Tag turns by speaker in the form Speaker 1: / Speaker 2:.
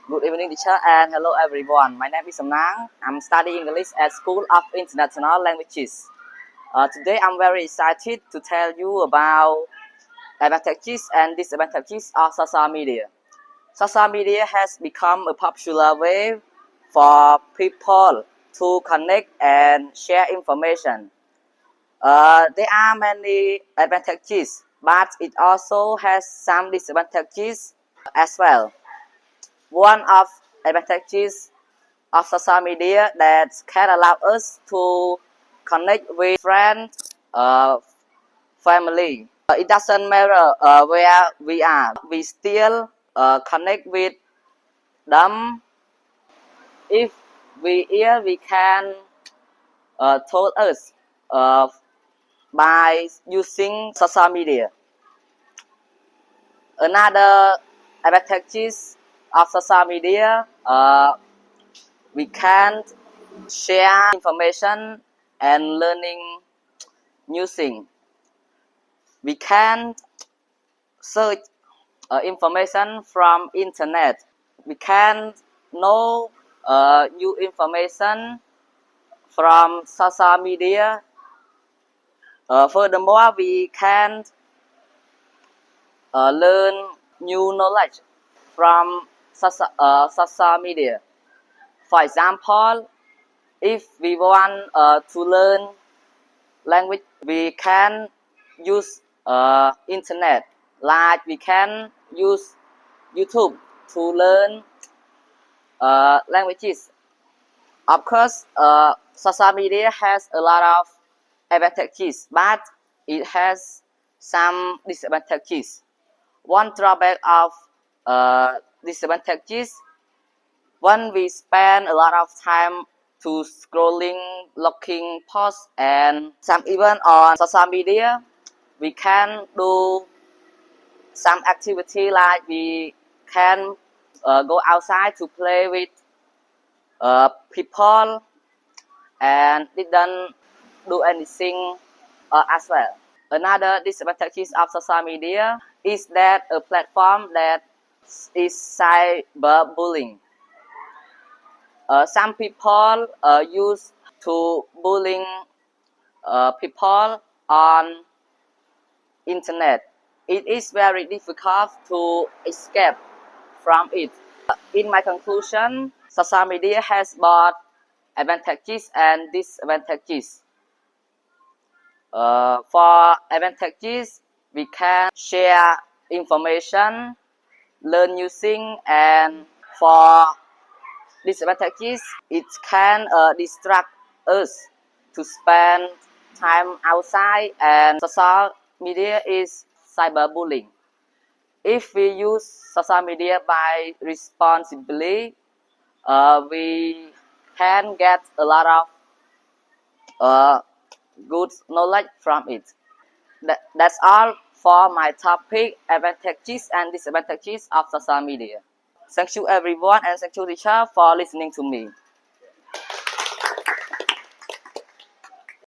Speaker 1: Good evening, teacher, and hello everyone. My name is Samnang. I'm studying English at School of International Languages. Today, I'm very excited to tell you about advantages and disadvantages of social media. Social media has become a popular way for people to connect and share information. There are many advantages, but it also has some disadvantages as well. One of advantages of social media that can allow us to connect with friends, family. It doesn't matter where we are. We still connect with them. If we hear, we can told us by using social media. Another advantages of social media, we can share information and learning new things. We can search information from internet. We can know new information from social media. Furthermore, we can learn new knowledge from social media. For example, if we want to learn language, we can use internet. Like we can use YouTube to learn languages. Of course, social media has a lot of advantages, but it has some disadvantages. One drawback of disadvantages, when we spend a lot of time to scrolling, looking posts, and some even on social media, we can do some activity like we can go outside to play with people and didn't do anything as well. Another disadvantage of social media is that a platform that is cyberbullying. Some people use to bullying people on internet. It is very difficult to escape from it. In my conclusion, social media has both advantages and disadvantages. For advantages, we can share information, learn new things, and for disadvantages, it can distract us to spend time outside, and social media is cyberbullying. If we use social media by responsibly, we can get a lot of good knowledge from it. That's all for my topic, advantages and disadvantages of social media. Thank you everyone and thank you teacher for listening to me.